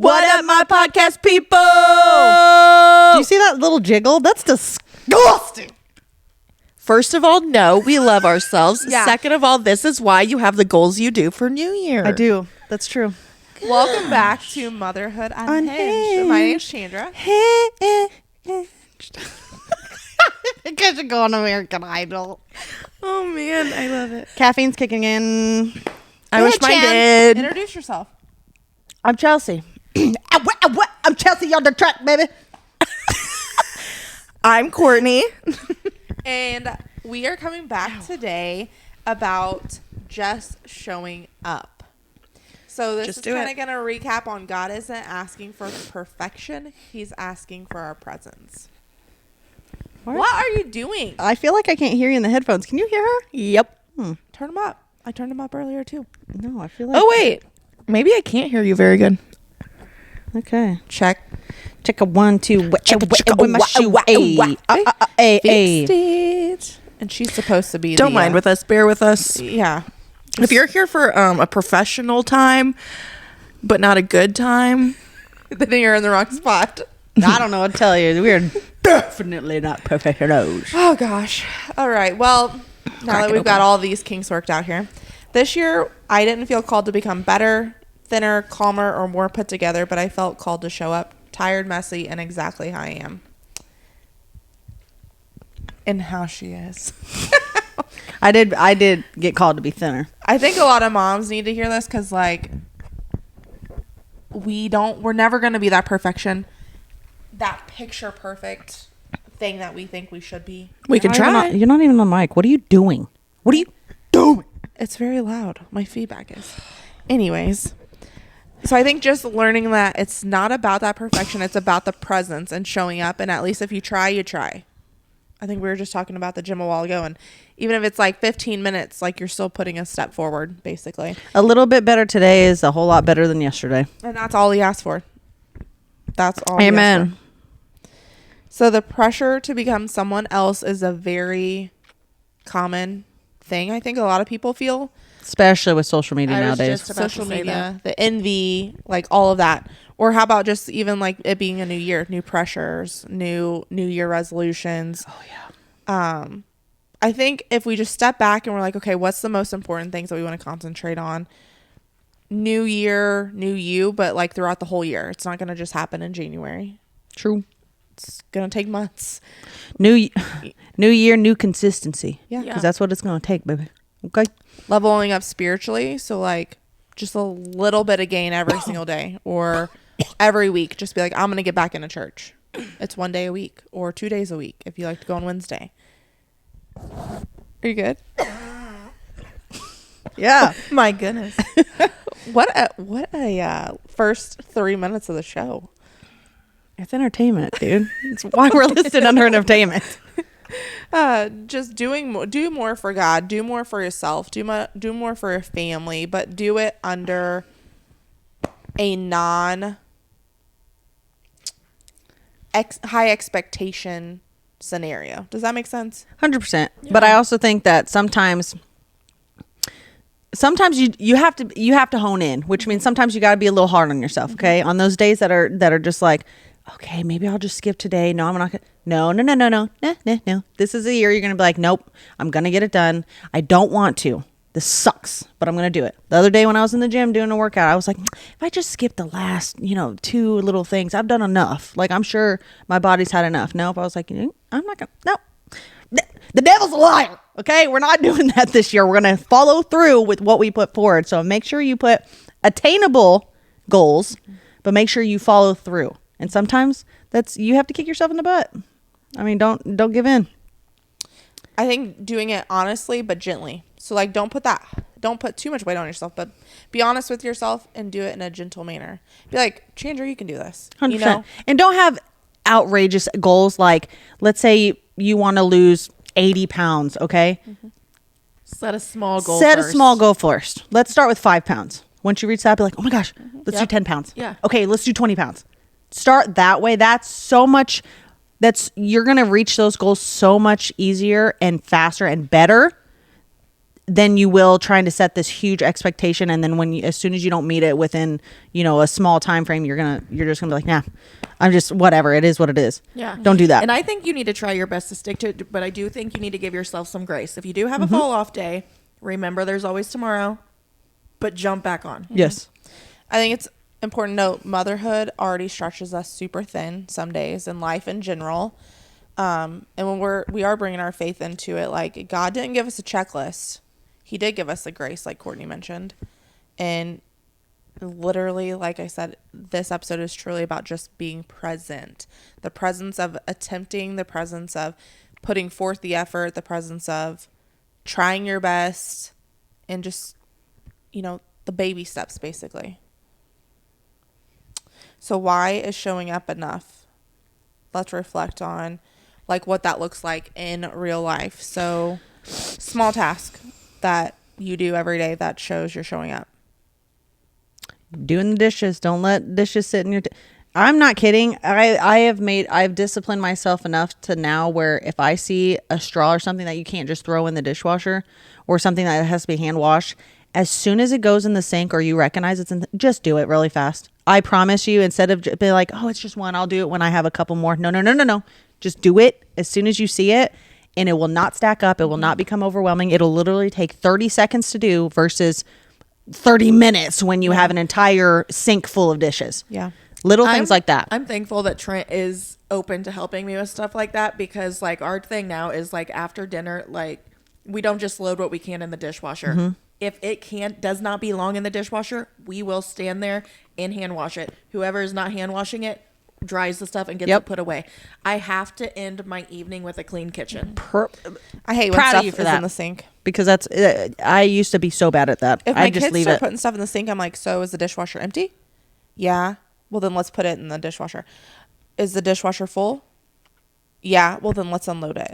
What up, my podcast people? Do you see that little jiggle? That's disgusting. First of all, no, we love ourselves. Yeah. Second of all, this is why you have the goals you do for New Year. I do. That's true. Welcome back to Motherhood Unhinged. My name's Chandra. Because you go on American Idol. Oh, man, I love it. Caffeine's kicking in. I wish mine did. Introduce yourself. I'm Chelsea. I'm Chelsea on the track, baby. I'm Courtney. And we are coming back today about just showing up. So this is kind of going to recap on God isn't asking for perfection. He's asking for our presence. What are you doing? I feel like I can't hear you in the headphones. Can you hear her? Yep. Turn them up. I turned them up earlier too. No, I feel like... Oh, wait. Maybe I can't hear you very good. Okay. Check. Check a 1, 2. Check a with my shoe. Fixed it. And she's supposed to be Don't mind with us. Bear with us. Yeah. If you're here for a professional time, but not a good time, Then you're in the wrong spot. I don't know what to tell you. We're definitely not professionals. Oh, gosh. All right. Well, now that we've got all these kinks worked out here, this year I didn't feel called to become better, thinner, calmer, or more put together, but I felt called to show up tired, messy, and exactly how I am. And how she is. I did get called to be thinner. I think a lot of moms need to hear this because, like, we're never going to be that perfection, that picture perfect thing that we think we should be. we can try. You're not even on mic. What are you doing? What are you doing? It's very loud. My feedback is. Anyways. So I think just learning that it's not about that perfection. It's about the presence and showing up. And at least if you try, you try. I think we were just talking about the gym a while ago. And even if it's like 15 minutes, like you're still putting a step forward, basically. A little bit better today is a whole lot better than yesterday. And that's all he asked for. That's all he asked Amen. for. So the pressure to become someone else is a very common thing I think a lot of people feel. Especially with social media nowadays. Social media, the envy, like all of that. Or how about just even like it being a new year, new pressures, new year resolutions. Oh yeah. I think if we just step back and we're like, okay, what's the most important things that we want to concentrate on? New year, new you, but like throughout the whole year. It's not going to just happen in January. True. It's going to take months. New year, new consistency. Yeah. Because that's what it's going to take, baby. Okay. Leveling up spiritually. So like just a little bit of gain every single day or every week. Just be like, I'm going to get back into church. It's 1 day a week or 2 days a week if you like to go on Wednesday. Are you good? Yeah. My goodness. What a first 3 minutes of the show. It's entertainment, dude. It's why we're listed under entertainment. Just do more for God, do more for yourself, do more for your family, but do it under a high expectation scenario. Does that make sense? 100%. Yeah. But I also think that sometimes you have to hone in, which means sometimes you got to be a little hard on yourself. Okay. Mm-hmm. On those days that are just like, okay, maybe I'll just skip today. No, I'm not gonna. No. This is a year you're gonna be like, nope, I'm gonna get it done. I don't want to. This sucks, but I'm gonna do it. The other day when I was in the gym doing a workout, I was like, if I just skip the last, 2 little things, I've done enough. Like I'm sure my body's had enough. Nope. I was like, I'm not gonna. No. The devil's a liar. Okay, we're not doing that this year. We're gonna follow through with what we put forward. So make sure you put attainable goals, but make sure you follow through. And sometimes you have to kick yourself in the butt. I mean, don't give in. I think doing it honestly but gently. So like don't put too much weight on yourself, but be honest with yourself and do it in a gentle manner. Be like, Chandra, you can do this. 100%. And don't have outrageous goals like, let's say you want to lose 80 pounds, okay? Mm-hmm. Set a small goal Set a small goal first. Let's start with 5 pounds. Once you reach that, be like, oh my gosh, let's do 10 pounds. Yeah. Okay, let's do 20 pounds. Start that way. You're going to reach those goals so much easier and faster and better than you will trying to set this huge expectation. And then as soon as you don't meet it within, a small time frame, you're just gonna be like, nah, I'm just whatever. It is what it is. Yeah. Don't do that. And I think you need to try your best to stick to it, but I do think you need to give yourself some grace. If you do have a fall off day, remember there's always tomorrow, but jump back on. Yes. I think it's important to note motherhood already stretches us super thin some days, and life in general. And when we are bringing our faith into it, like, God didn't give us a checklist. He did give us a grace, like Courtney mentioned. And literally, like I said, this episode is truly about just being present. The presence of attempting, the presence of putting forth the effort, the presence of trying your best, and just, the baby steps, basically. So why is showing up enough? Let's reflect on like what that looks like in real life. So small task that you do every day that shows you're showing up. Doing the dishes. Don't let dishes sit in your I'm not kidding. I've disciplined myself enough to now where if I see a straw or something that you can't just throw in the dishwasher, or something that has to be hand washed, as soon as it goes in the sink or you recognize it's just do it really fast. I promise you, instead of being like, oh, it's just one, I'll do it when I have a couple more. No. Just do it as soon as you see it, and it will not stack up. It will not become overwhelming. It'll literally take 30 seconds to do versus 30 minutes when you have an entire sink full of dishes. Yeah. Little things like that. I'm thankful that Trent is open to helping me with stuff like that, because like our thing now is like after dinner, like we don't just load what we can in the dishwasher. If it does not belong in the dishwasher, we will stand there and hand wash it. Whoever is not hand washing it dries the stuff and gets it put away. I have to end my evening with a clean kitchen. I hate when Proud of stuff you for is that. in the sink. Because that's I used to be so bad at that. If I my just kids leave start it. putting stuff in the sink, I'm like, so is the dishwasher empty? Yeah. Well, then let's put it in the dishwasher. Is the dishwasher full? Yeah. Well, then let's unload it.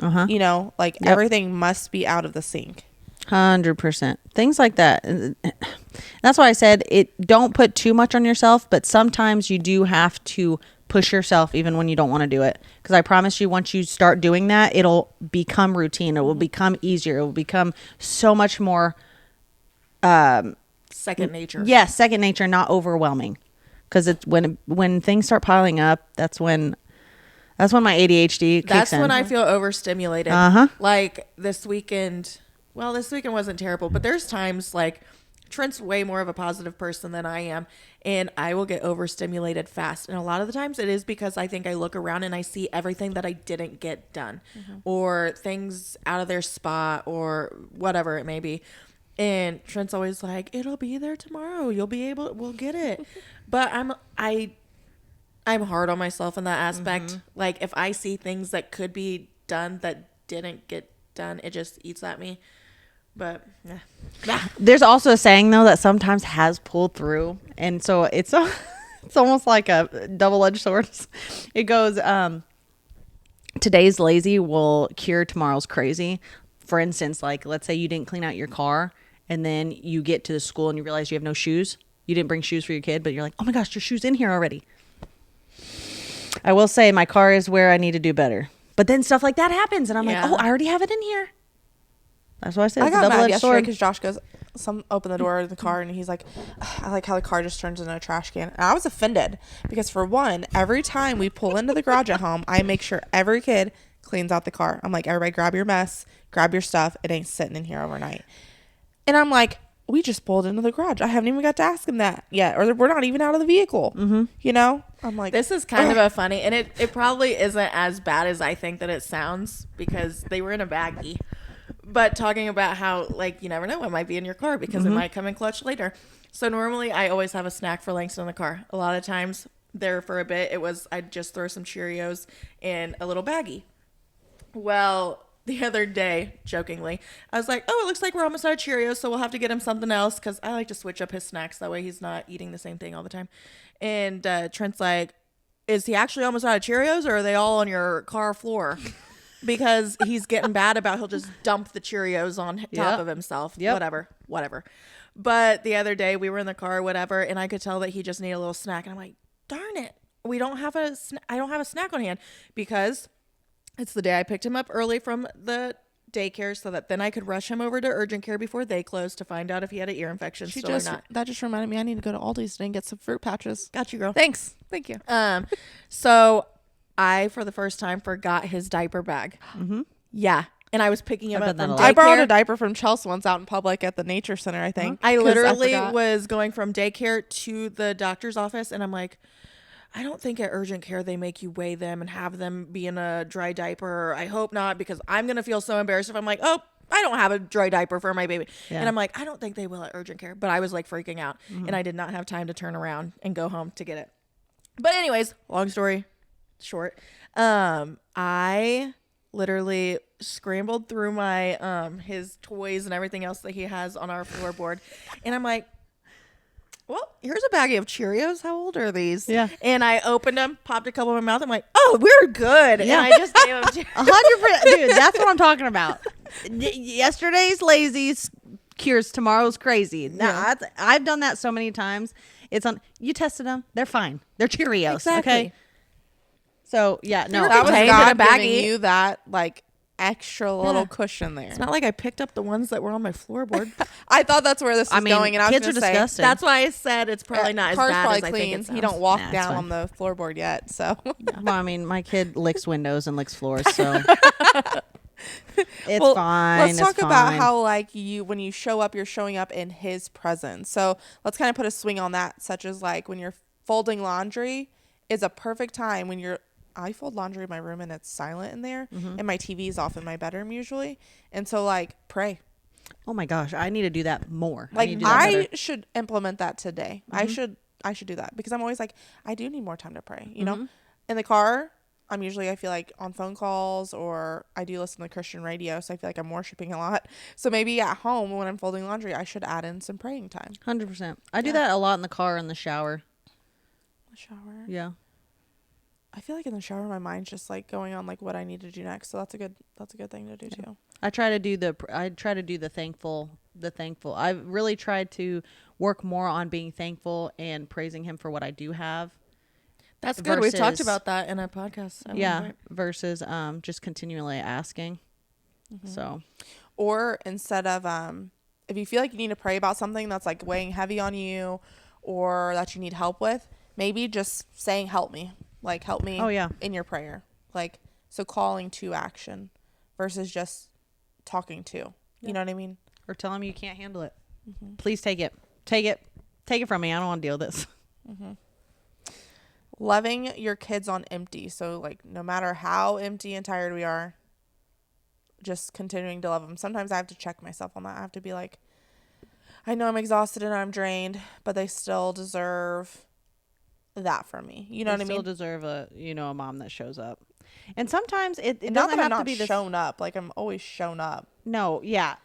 Everything must be out of the sink. 100%. Things like that. That's why I said don't put too much on yourself, but sometimes you do have to push yourself even when you don't want to do it. Because I promise you, once you start doing that, it'll become routine. It will become easier. It will become so much more Second nature. Yes, second nature, not overwhelming. Because it's when things start piling up, that's when my ADHD kicks That's in. when I feel overstimulated. Like this weekend. Well, this weekend wasn't terrible, but there's times like Trent's way more of a positive person than I am, and I will get overstimulated fast. And a lot of the times it is because I think I look around and I see everything that I didn't get done, or things out of their spot, or whatever it may be. And Trent's always like, it'll be there tomorrow. We'll get it. But I'm hard on myself in that aspect. Like if I see things that could be done that didn't get done, it just eats at me. But there's also a saying though that sometimes has pulled through, and so it's almost like a double-edged sword. It goes, today's lazy will cure tomorrow's crazy. For instance, like let's say you didn't clean out your car, and then you get to the school and you realize you have no shoes. You didn't bring shoes for your kid, but you're like, oh my gosh, your shoes in here already. I will say my car is where I need to do better. But then stuff like that happens, and I'm like, oh, I already have it in here. That's why I said I it's a got mad double-edged yesterday sword. because Josh goes, open the door of the car, and he's like, I like how the car just turns into a trash can. And I was offended because, for one, every time we pull into the garage at home, I make sure every kid cleans out the car. I'm like, everybody grab your mess, grab your stuff. It ain't sitting in here overnight. And I'm like, we just pulled into the garage. I haven't even got to ask him that yet. Or we're not even out of the vehicle. I'm like, this is kind of a funny, and it probably isn't as bad as I think that it sounds, because they were in a baggie. But talking about how, like, you never know what might be in your car, because it might come in clutch later. So normally I always have a snack for Langston in the car. A lot of times there for a bit, I'd just throw some Cheerios in a little baggie. Well, the other day, jokingly, I was like, oh, it looks like we're almost out of Cheerios, so we'll have to get him something else, because I like to switch up his snacks. That way he's not eating the same thing all the time. And Trent's like, is he actually almost out of Cheerios, or are they all on your car floor? Because he's getting bad about he'll just dump the Cheerios on top of himself. Whatever. But the other day we were in the car or whatever, and I could tell that he just needed a little snack. And I'm like, darn it. I don't have a snack on hand, because it's the day I picked him up early from the daycare so that then I could rush him over to urgent care before they closed to find out if he had an ear infection still or not. That just reminded me I need to go to Aldi's today and get some fruit patches. Got you, girl. Thanks. Thank you. So I, for the first time, forgot his diaper bag. Mm-hmm. Yeah. And I was picking him I've up done from that a daycare. lot. I borrowed a diaper from Chelsea once out in public at the nature center, I think. I 'cause literally forgot. was going from daycare to the doctor's office, and I'm like, I don't think at urgent care they make you weigh them and have them be in a dry diaper. I hope not, because I'm going to feel so embarrassed if I'm like, oh, I don't have a dry diaper for my baby. Yeah. And I'm like, I don't think they will at urgent care. But I was like freaking out, and I did not have time to turn around and go home to get it. But anyways, long story short, I literally scrambled through my his toys and everything else that he has on our floorboard, and I'm like, well, here's a baggie of Cheerios. How old are these? Yeah. And I opened them, popped a couple in my mouth. I'm like, oh, we're good. Yeah. And I just gave them to 100%. Dude, that's what I'm talking about. Yesterday's lazy cures tomorrow's crazy. Now, I've done that so many times. It's on. You tested them. They're fine. They're Cheerios. Exactly. Okay. So, yeah, no. That was contained in God a baggie. giving you that like extra little cushion there. It's not like I picked up the ones that were on my floorboard. I thought that's where this was going, and I was kids going are to say disgusting. That's why I said it's probably not as car's bad probably as I clean. think it sounds. He don't walk Nah, it's down fine. on the floorboard yet, so Well, I mean, my kid licks windows and licks floors, so it's Well, fine. Let's it's talk about fine. how like when you show up, you're showing up in his presence. So let's kind of put a swing on that, such as like when you're folding laundry is a perfect time when I fold laundry in my room and it's silent in there, and my TV's off in my bedroom usually, and so like pray. Oh my gosh, I need to do that more. Like need to do that better. I should implement that today. I should do that because I'm always like I do need more time to pray. You know, in the car. I'm usually, I feel like, on phone calls, or I do listen to Christian radio, so I feel like I'm worshiping a lot. So maybe at home when I'm folding laundry, I should add in some praying time. 100%. I do that a lot in the car, in the shower. The shower. Yeah. I feel like in the shower, my mind's just like going on like what I need to do next. So that's a good thing to do too. I try to do the thankful. I've really tried to work more on being thankful and praising him for what I do have. That's good. We've talked versus- about that in a podcast. at one Yeah. point. Versus just continually asking. So Or instead of if you feel like you need to pray about something that's like weighing heavy on you, or that you need help with, maybe just saying help me, like help me. Oh, yeah. In your prayer, like so calling to action versus just talking to. You know what I mean? or tell him you can't handle it. Please take it. Take it from me. I don't want to deal with this. Loving your kids on empty. So like no matter how empty and tired we are, just continuing to love them. Sometimes I have to check myself on that. I have to be like, I know I'm exhausted and I'm drained, but they still deserve that from me. You know what I Still mean? deserve a mom that shows up. And sometimes it And not doesn't that have I'm to not be this. shown up. Like I'm always shown up. No, yeah,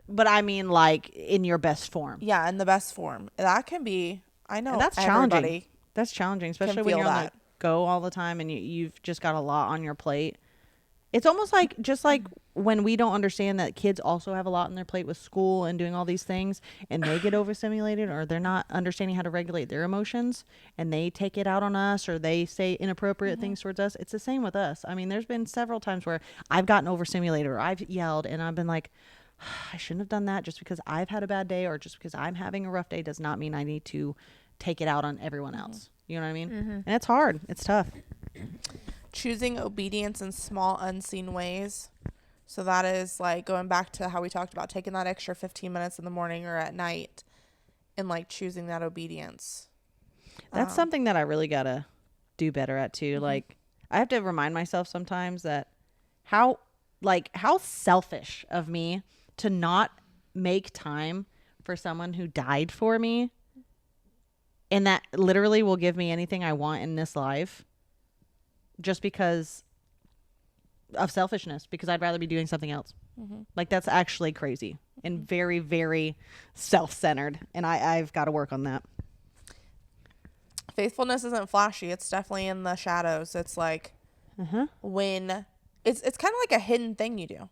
but I mean like in your best form. Yeah, in the best form. That can be. I know And that's everybody. challenging. That's challenging, especially when feel you're on that. the go all the time and you've just got a lot on your plate. It's almost like just like when we don't understand that kids also have a lot on their plate with school and doing all these things, and they get overstimulated, or they're not understanding how to regulate their emotions, and they take it out on us, or they say inappropriate things towards us. It's the same with us. I mean, there's been several times where I've gotten overstimulated, or I've yelled, and I've been like, I shouldn't have done that. Just because I've had a bad day or just because I'm having a rough day does not mean I need to take it out on everyone else. You know what I mean? And it's hard. It's tough. Choosing obedience in small unseen ways. So that is like going back to how we talked about taking that extra 15 minutes in the morning or at night and like choosing that obedience. That's something that I really got to do better at too. Like I have to remind myself sometimes that how selfish of me to not make time for someone who died for me, and that literally will give me anything I want in this life just because of selfishness, because I'd rather be doing something else. Like that's actually crazy and very, very self-centered, and I've got to work on that. Faithfulness isn't flashy. It's definitely in the shadows. It's like when it's kind of like a hidden thing you do.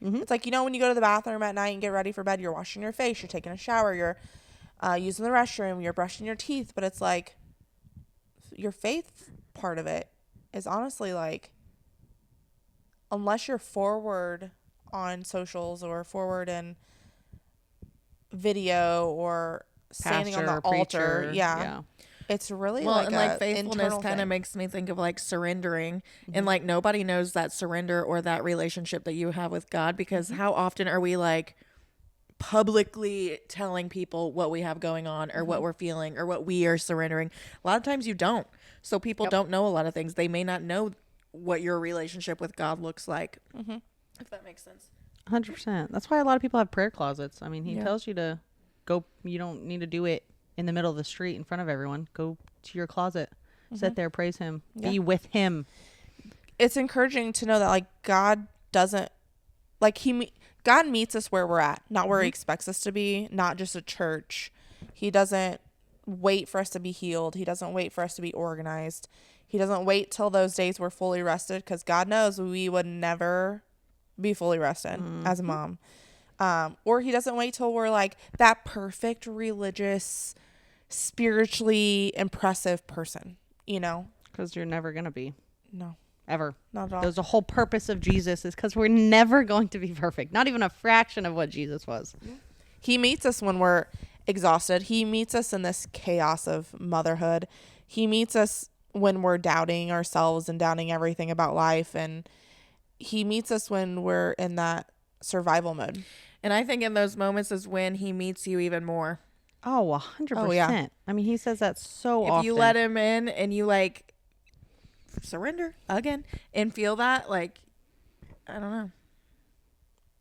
It's like, when you go to the bathroom at night and get ready for bed, you're washing your face, you're taking a shower, you're using the restroom, you're brushing your teeth. But it's like your faith part of it is honestly like, unless you're forward on socials or forward in video or standing on Pastor, the altar. preacher, Yeah. It's really Well, like and a like faithfulness internal kind of thing. makes me think of like surrendering, and like nobody knows that surrender or that relationship that you have with God, because how often are we like publicly telling people what we have going on or what we're feeling or what we are surrendering? A lot of times you don't. So people don't know a lot of things. They may not know what your relationship with God looks like. If that makes sense. 100%. That's why a lot of people have prayer closets. I mean, he Yeah. tells you to go. You don't need to do it in the middle of the street in front of everyone. Go to your closet, sit there, praise him, be with him. It's encouraging to know that like God doesn't like God meets us where we're at, not where he expects us to be, not just a church. He doesn't wait for us to be healed. He doesn't wait for us to be organized. He doesn't wait till those days we're fully rested, because God knows we would never be fully rested as a mom. Or he doesn't wait till we're like that perfect religious, spiritually impressive person, you know? Because you're never going to be. No, Ever. not at all. There's a whole purpose of Jesus is because we're never going to be perfect. Not even a fraction of what Jesus was. He meets us when we're exhausted. He meets us in this chaos of motherhood. He meets us when we're doubting ourselves and doubting everything about life. And he meets us when we're in that survival mode. And I think in those moments is when he meets you even more. Oh, 100%. Oh, yeah. I mean, he says that so If often. you let him in and you like surrender again and feel that, like, I don't know.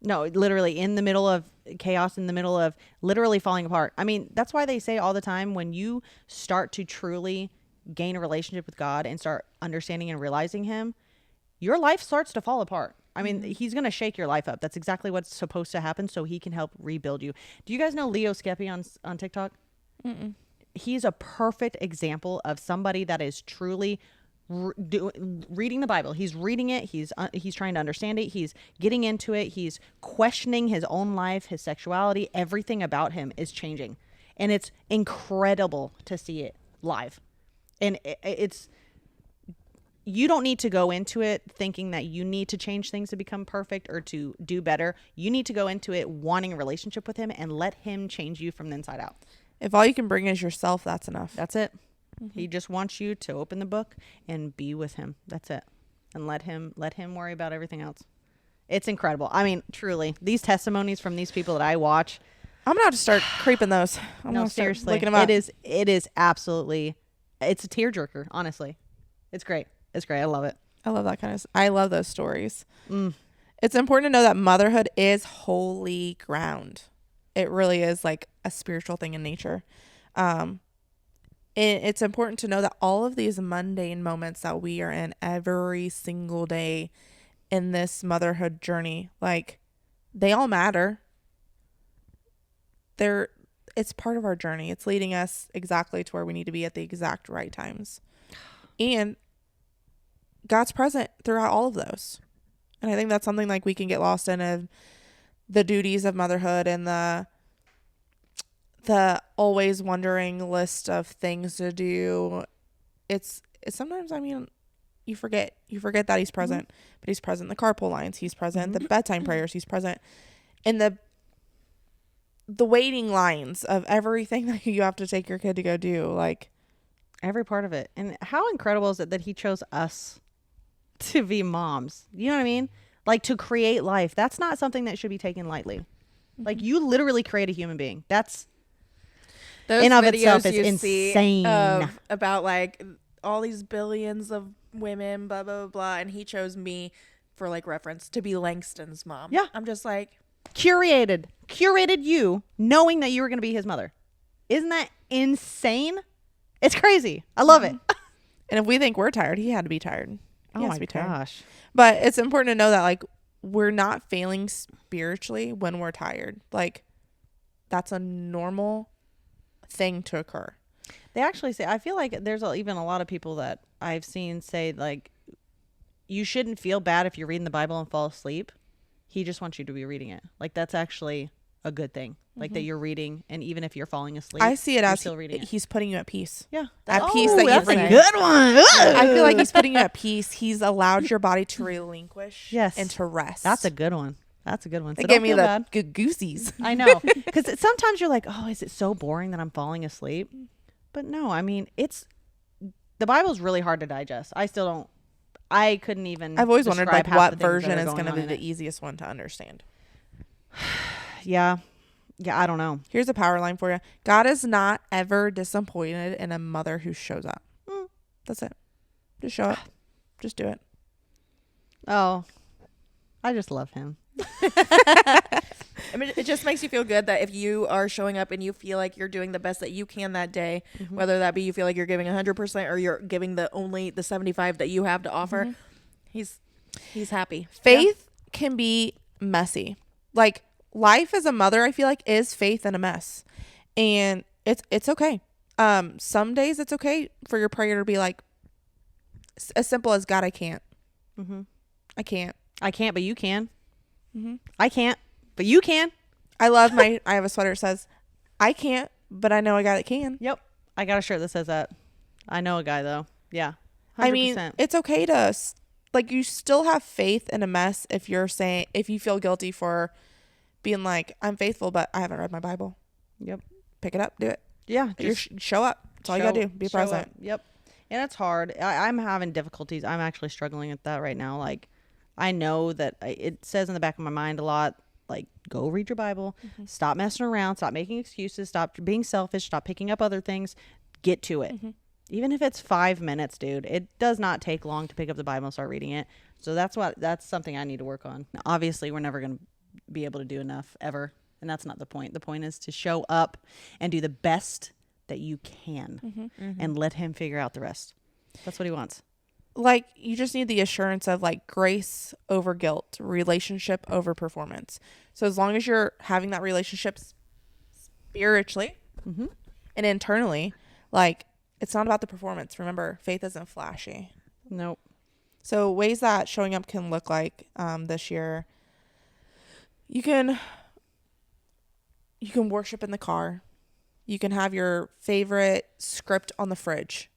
No, literally in the middle of chaos, in the middle of literally falling apart. I mean, that's why they say all the time, when you start to truly gain a relationship with God and start understanding and realizing him, your life starts to fall apart. I mean, he's going to shake your life up. That's exactly what's supposed to happen, so he can help rebuild you. Do you guys know Leo Skepi on TikTok? He's a perfect example of somebody that is truly reading the Bible. He's reading it. He's trying to understand it. He's getting into it. He's questioning his own life, his sexuality. Everything about him is changing, and it's incredible to see it live. And it's, you don't need to go into it thinking that you need to change things to become perfect or to do better. You need to go into it wanting a relationship with him and let him change you from the inside out. If all you can bring is yourself, that's enough. That's it. He just wants you to open the book and be with him. That's it. And let him worry about everything else. It's incredible. I mean, truly, these testimonies from these people that I watch. I'm going to have to start creeping those. I'm No, gonna start seriously. looking them up. It is absolutely, it's a tearjerker, honestly. It's great. It's great. I love it. I love that kind of. I love those stories. It's important to know that motherhood is holy ground. It really is like a spiritual thing in nature. It's important to know that all of these mundane moments that we are in every single day in this motherhood journey, like, they all matter. It's part of our journey. It's leading us exactly to where we need to be at the exact right times. And God's present throughout all of those. And I think that's something like we can get lost in, the duties of motherhood and the always wondering list of things to do. It's sometimes, I mean, you forget that he's present, but he's present in the carpool lines. He's present in the bedtime prayers. He's present in the waiting lines of everything that you have to take your kid to go do. Like, Every part of it. And how incredible is it that he chose us to be moms? You know what I mean? Like, to create life. That's not something that should be taken lightly. Like, you literally create a human being. That's, Those in of videos itself is you insane. see about like all these billions of women, blah, blah, blah, blah. And he chose me for like reference to be Langston's mom. Yeah. I'm just like, curated you knowing that you were going to be his mother. Isn't that insane? It's crazy. I love it. and if we think we're tired, he had to be tired. He Oh has my to be tired. gosh. But it's important to know that, like, we're not failing spiritually when we're tired. Like, that's a normal thing to occur. They actually say, I feel like there's even a lot of people that I've seen say, like, you shouldn't feel bad if you're reading the Bible and fall asleep. He just wants you to be reading it. Like, that's actually a good thing. Like, that you're reading, and even if you're falling asleep, I see it you're as still reading it. he's putting you at peace. Yeah. At peace that you that's bring a it. good one. I feel like he's putting you at peace. He's allowed your body to relinquish Yes. and to rest. That's a good one. That's a good one. So It don't gave me feel the bad. good goosies. I know. Because sometimes you're like, oh, is it so boring that I'm falling asleep? But no, I mean, the Bible's really hard to digest. I still don't. I couldn't even. I've always wondered describe like half what the things version that are is going to on be in the it. easiest one to understand. Yeah. Yeah, I don't know. Here's a power line for you. God is not ever disappointed in a mother who shows up. That's it. Just show up. Just do it. Oh, I just love him. I mean, it just makes you feel good that if you are showing up and you feel like you're doing the best that you can that day, whether that be you feel like you're giving 100% or you're giving the 75 that you have to offer, he's happy. Faith can be messy. Like life as a mother, I feel like is faith in a mess, and it's okay. Some days it's okay for your prayer to be like as simple as God, I can't. I can't. I can't, but you can. I can't, but you can. I love I have a sweater that says, I can't, but I know a guy that can. Yep. I got a shirt that says that. I know a guy though. Yeah. 100%. I mean, it's okay to like, you still have faith in a mess if you feel guilty for being like, I'm faithful, but I haven't read my Bible. Yep. Pick it up, do it. Yeah. Show up. That's all you gotta do. Be present. Up. Yep. And it's hard. I'm having difficulties. I'm actually struggling with that right now. Like, I know that it says in the back of my mind a lot, like, go read your Bible, stop messing around, stop making excuses, stop being selfish, stop picking up other things, get to it. Even if it's 5 minutes, dude, it does not take long to pick up the Bible and start reading it. So that's something I need to work on. Obviously, we're never going to be able to do enough ever. And that's not the point. The point is to show up and do the best that you can and let him figure out the rest. That's what he wants. Like, you just need the assurance of like grace over guilt, relationship over performance. So as long as you're having that relationship spiritually and internally, like, it's not about the performance. Remember, faith isn't flashy. Nope. So ways that showing up can look like this year, you can worship in the car. You can have your favorite script on the fridge,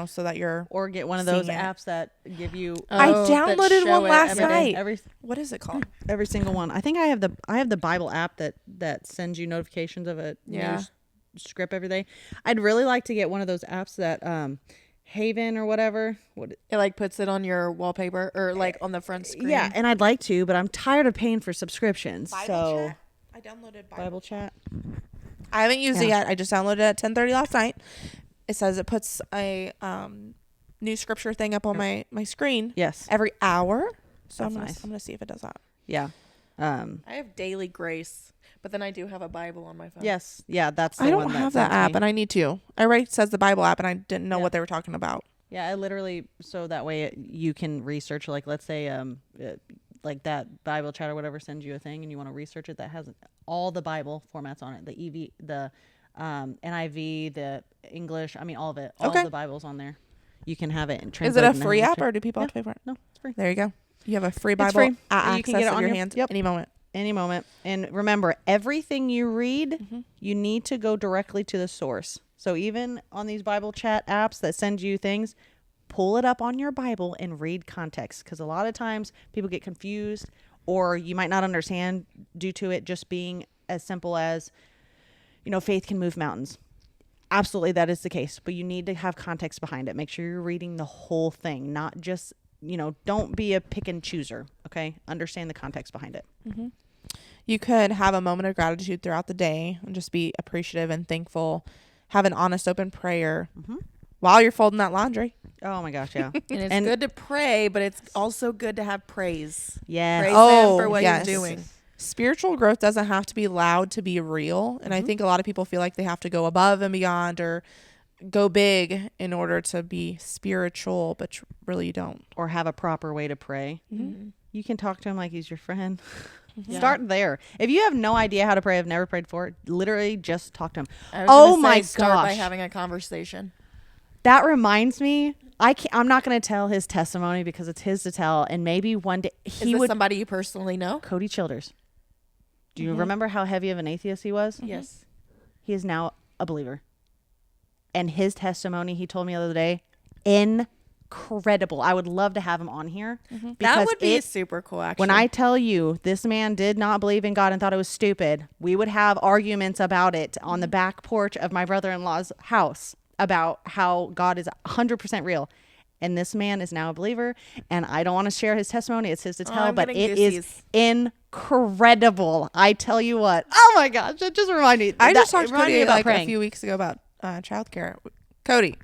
so that you're or get one of those seeing it. apps that give you. I downloaded one last night. Every What is it called? every single one. I think I have the Bible app that sends you notifications of a new script every day. I'd really like to get one of those apps that Haven or whatever. It like puts it on your wallpaper or like on the front screen. Yeah, and I'd like to, but I'm tired of paying for subscriptions. So Chat. I downloaded Bible chat. I haven't used it yet. I just downloaded it at 10:30 last night. It says it puts a new scripture thing up on my screen. Yes. Every hour. So That's I'm nice. gonna see if it does that. Yeah. I have Daily Grace, but then I do have a Bible on my phone. Yes. Yeah, that's the I one don't have that sends app, me. and I need to. I already says the Bible app, and I didn't know what they were talking about. Yeah, I literally, so that way you can research, like, let's say like that Bible chat or whatever sends you a thing and you want to research it, that has all the Bible formats on it, the EV, the NIV, the English, I mean all of it, all of the Bibles on there. You can have it and Is it a free app, or do people have to pay for it? No, it's free. There you go. You have a free Bible free. at You can access get it in on your your- hands yep. any moment. Any moment. And remember, everything you read, you need to go directly to the source. So even on these Bible chat apps that send you things, pull it up on your Bible and read context. Because a lot of times people get confused, or you might not understand due to it just being as simple as, faith can move mountains. Absolutely, that is the case. But you need to have context behind it. Make sure you're reading the whole thing, not just, don't be a pick and chooser. Okay? Understand the context behind it. You could have a moment of gratitude throughout the day and just be appreciative and thankful. Have an honest, open prayer while you're folding that laundry. Oh my gosh, yeah. And it's good to pray, but it's also good to have praise. Yes. Praise Oh, him for what yes. you're doing. Spiritual growth doesn't have to be loud to be real. And I think a lot of people feel like they have to go above and beyond or go big in order to be spiritual, but really you don't. Or have a proper way to pray. You can talk to him like he's your friend. Yeah. Start there. If you have no idea how to pray, I've never prayed before, literally just talk to him. I was gonna my say, start by gosh. having a conversation. That reminds me, I'm not going to tell his testimony because it's his to tell. And maybe one day Is he this would. somebody you personally know? Cody Childers. Do you remember how heavy of an atheist he was? Yes. He is now a believer. And his testimony, he told me the other day, incredible. I would love to have him on here. That would be super cool, actually. When I tell you this man did not believe in God and thought it was stupid, we would have arguments about it on the back porch of my brother-in-law's house about how God is 100% real. And this man is now a believer, and I don't want to share his testimony. It's his to tell, but it is incredible. I tell you what. Oh my gosh, that just reminded me. I just talked to Cody like praying. a few weeks ago about childcare. Cody,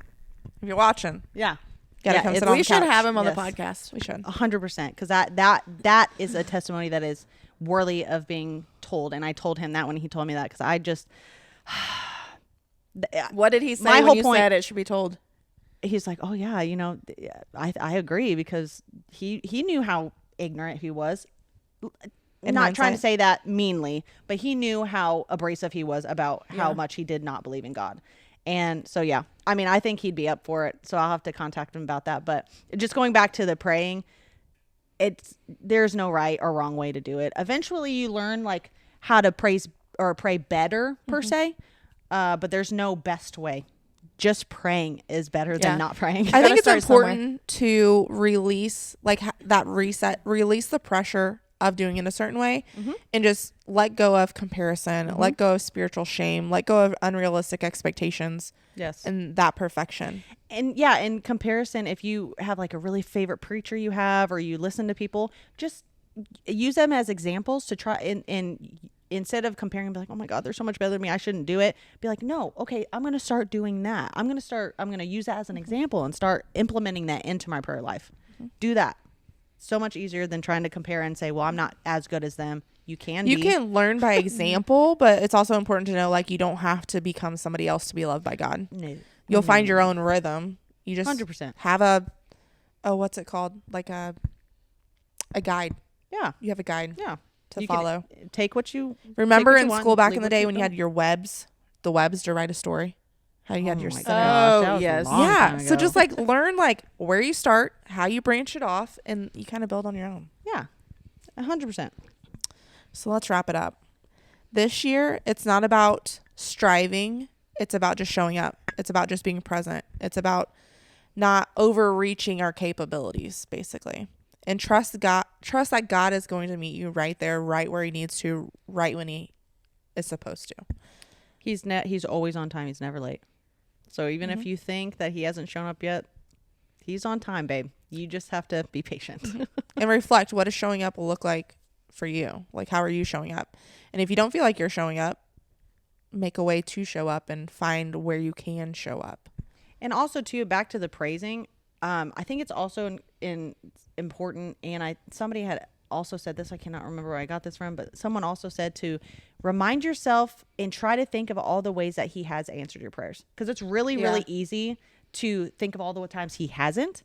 if you're watching, Yeah. gotta come sit on we the should couch. have him on Yes. the podcast. We should. 100%, because that is a testimony that is worthy of being told. And I told him that when he told me that, because I just What did he say My when whole you point- said it should be told? he's like, oh yeah, I agree, because he knew how ignorant he was, and not trying to say that meanly, but he knew how abrasive he was about how much he did not believe in God. And so, yeah, I mean, I think he'd be up for it. So I'll have to contact him about that. But just going back to the praying, there's no right or wrong way to do it. Eventually you learn like how to praise or pray better per se. But there's no best way. Just praying is better than not praying. I think it's start important to release that reset, release the pressure of doing it a certain way, and just let go of comparison, let go of spiritual shame, let go of unrealistic expectations. Yes. And that perfection. And yeah, in comparison, if you have like a really favorite preacher you have, or you listen to people, just use them as examples to try and instead of comparing, be like, oh my God, they're so much better than me, I shouldn't do it. Be like, no, okay, I'm going to start doing that. I'm going to use that as an example and start implementing that into my prayer life. Do that. So much easier than trying to compare and say, well, I'm not as good as them. You can learn by example, but it's also important to know, like, you don't have to become somebody else to be loved by God. No. You'll find your own rhythm. You just 100%. have what's it called? Like a guide. Yeah. You have a guide. Yeah. To You follow. Take what you Remember take what in you want, school back leave in the what day you when you don't. had your the webs to write a story? How you had your my center. gosh, that was a yes. long time Yeah. So ago. just like learn like where you start, how you branch it off, and you kind of build on your own. Yeah. 100%. So let's wrap it up. This year, it's not about striving. It's about just showing up. It's about just being present. It's about not overreaching our capabilities, basically. And trust that God is going to meet you right there, right where he needs to, right when he is supposed to. He's always on time. He's never late. So even if you think that he hasn't shown up yet, he's on time, babe. You just have to be patient. And reflect, what does showing up look like for you? Like, how are you showing up? And if you don't feel like you're showing up, make a way to show up and find where you can show up. And also, too, back to the praising, I think it's also important, and somebody had also said this, I cannot remember where I got this from, but someone also said to remind yourself and try to think of all the ways that he has answered your prayers. Because it's really, really easy to think of all the times he hasn't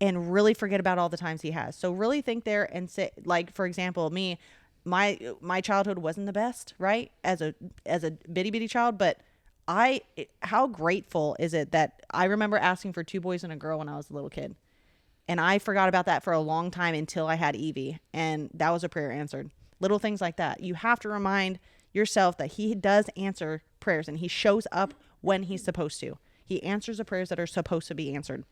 and really forget about all the times he has. So really think there and say, like, for example, me, my childhood wasn't the best, right? As a bitty child, but how grateful is it that I remember asking for 2 boys and a girl when I was a little kid. And I forgot about that for a long time until I had Evie. And that was a prayer answered. Little things like that. You have to remind yourself that he does answer prayers and he shows up when he's supposed to. He answers the prayers that are supposed to be answered.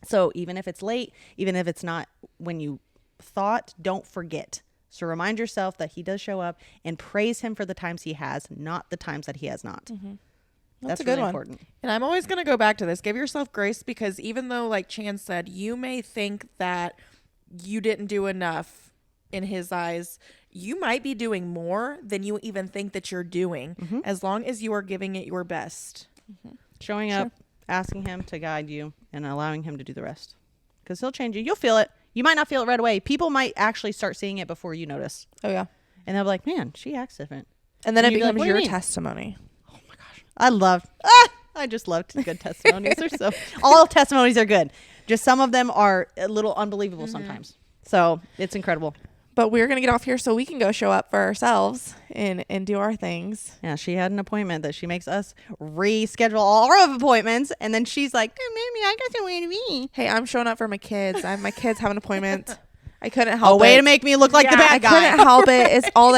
So even if it's late, even if it's not when you thought, don't forget. So remind yourself that he does show up and praise him for the times he has, not the times that he has not. Mm-hmm. That's a good really one. important. And I'm always going to go back to this. Give yourself grace, because even though, like Chan said, you may think that you didn't do enough in his eyes, you might be doing more than you even think that you're doing, as long as you are giving it your best. Showing up, asking him to guide you, and allowing him to do the rest. Because he'll change you. You'll feel it. You might not feel it right away. People might actually start seeing it before you notice. Oh, yeah. And they'll be like, man, she acts different. And then it you'd be like, becomes "What do you your mean?" testimony. I just loved good testimonies. All testimonies are good. Just some of them are a little unbelievable sometimes. So it's incredible. But we're going to get off here so we can go show up for ourselves and do our things. Yeah, she had an appointment that she makes us reschedule all our appointments. And then she's like, hey, maybe I got somewhere to be. Hey, I'm showing up for my kids. My kids have an appointment. I couldn't help it. Way to make me look like the bad I guy. couldn't help it. It's all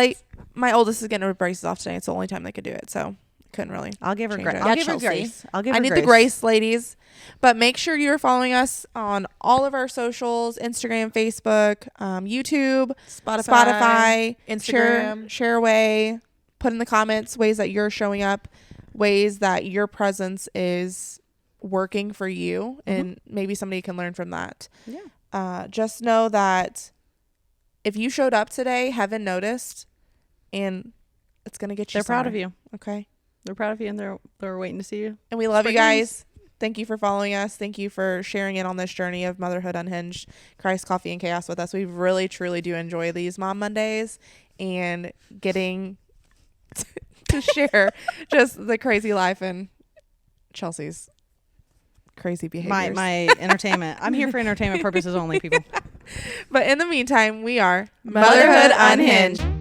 my oldest is getting her braces off today. It's the only time they could do it. So couldn't really. I'll give her change grace. it. I'll Yeah, give her Chelsea. grace. I'll give I her need the grace, ladies. But make sure you're following us on all of our socials: Instagram, Facebook, YouTube, Spotify, Instagram. share away. Put in the comments ways that you're showing up, ways that your presence is working for you, and maybe somebody can learn from that. Yeah. Just know that if you showed up today, heaven noticed, and it's gonna get you. They're proud of somewhere. you. Okay. They're proud of you, and they're waiting to see you. And we love you Spread guys. wings. Thank you for following us. Thank you for sharing in on this journey of motherhood unhinged, Christ, coffee, and chaos with us. We really, truly do enjoy these Mom Mondays and getting to share just the crazy life and Chelsea's crazy behaviors. My entertainment. I'm here for entertainment purposes only, people. But in the meantime, we are Motherhood Unhinged.